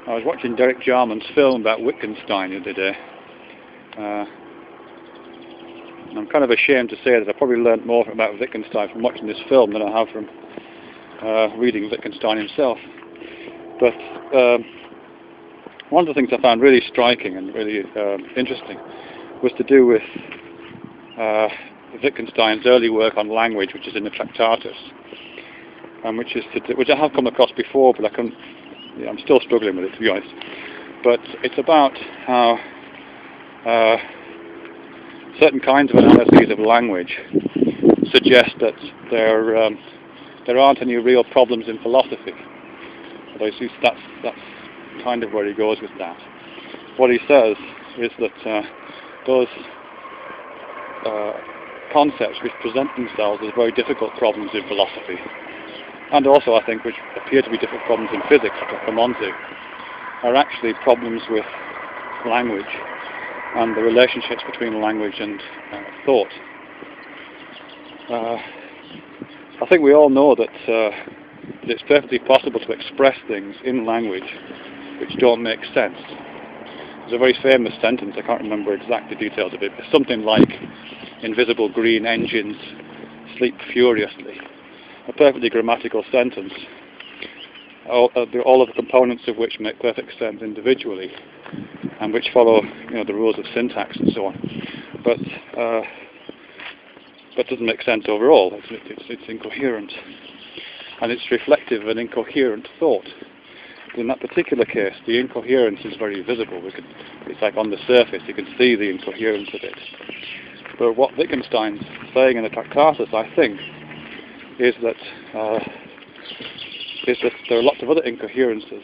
I was watching Derek Jarman's film about Wittgenstein the other day. And I'm kind of ashamed to say that I probably learned more about Wittgenstein from watching this film than I have from reading Wittgenstein himself. But one of the things I found really striking and really interesting was to do with Wittgenstein's early work on language, which is in the Tractatus, and which I have come across before, but I'm still struggling with it, to be honest. But it's about how certain kinds of analyses of language suggest that there aren't any real problems in philosophy. But I see that's kind of where he goes with that. What he says is that those concepts which present themselves as very difficult problems in philosophy, and also I think which appear to be difficult problems in physics, which I'll come on to, are actually problems with language and the relationships between language and thought. I think we all know that it's perfectly possible to express things in language which don't make sense. There's a very famous sentence, I can't remember exact the details of it, but something like, "Invisible green engines sleep furiously." A perfectly grammatical sentence, all of the components of which make perfect sense individually, and which follow, the rules of syntax and so on, but doesn't make sense overall. It's incoherent, and it's reflective of an incoherent thought. In that particular case, the incoherence is very visible. It's like on the surface, you can see the incoherence of it. But what Wittgenstein's saying in the Tractatus, I think, is that there are lots of other incoherences,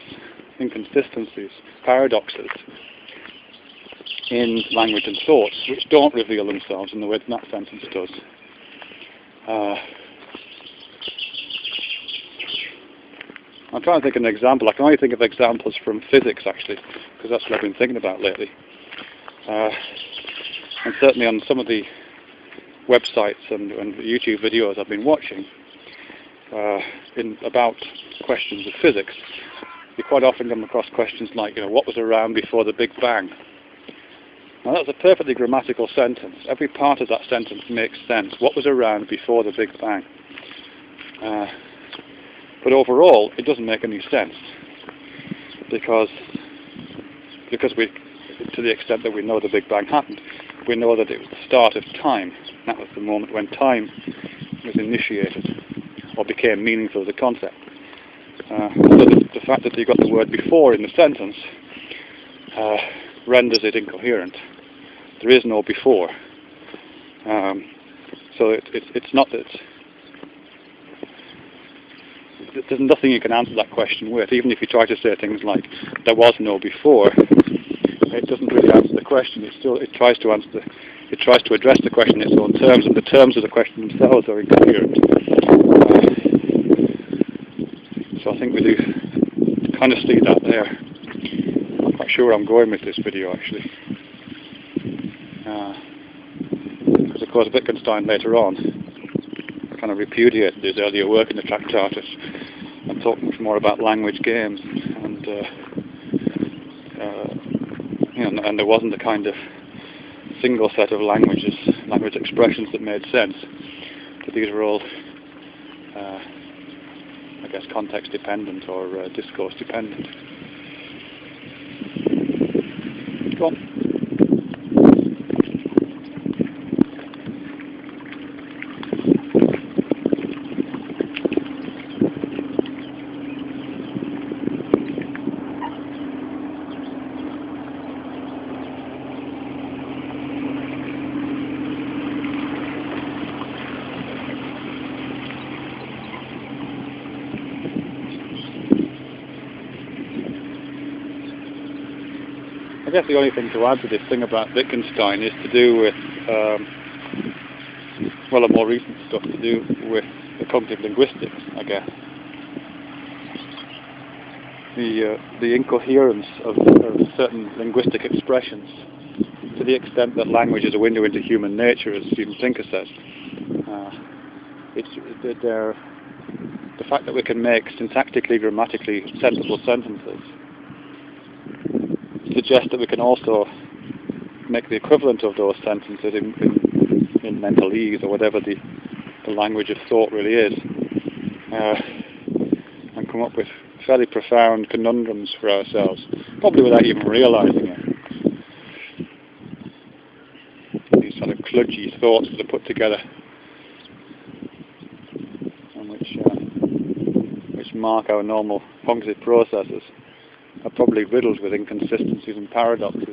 inconsistencies, paradoxes in language and thought, which don't reveal themselves in the way that sentence does. I'm trying to think of an example. I can only think of examples from physics, actually, because that's what I've been thinking about lately. And certainly on some of the websites and YouTube videos I've been watching about questions of physics, you quite often come across questions like, what was around before the Big Bang? Now that's a perfectly grammatical sentence. Every part of that sentence makes sense. What was around before the Big Bang? But overall, it doesn't make any sense, because we, to the extent that we know the Big Bang happened, we know that it was the start of time. That was the moment when time was initiated or became meaningful as a concept. So the fact that you got the word before in the sentence renders it incoherent. There is no before. So it's not that. There's nothing you can answer that question with. Even if you try to say things like "there was no before," it doesn't really answer the question. It tries to address the question in its own terms, and the terms of the question themselves are incoherent. So I think we do kind of see that there. I'm not quite sure where I'm going with this video, actually, because of course Wittgenstein later on kind of repudiated his earlier work in the Tractatus and talked much more about language games, and and there wasn't a kind of single set of language expressions that made sense. But these were all, I guess, context dependent or discourse dependent. Go on. I guess the only thing to add to this thing about Wittgenstein is to do with, a more recent stuff to do with the cognitive linguistics, I guess. The incoherence of certain linguistic expressions, to the extent that language is a window into human nature, as Steven Pinker says. The fact that we can make syntactically, grammatically sensible sentences suggest that we can also make the equivalent of those sentences in mentalese or whatever the language of thought really is, and come up with fairly profound conundrums for ourselves, probably without even realizing it. These sort of kludgy thoughts that are put together, and which mark our normal cognitive processes, are probably riddled with inconsistencies and paradoxes.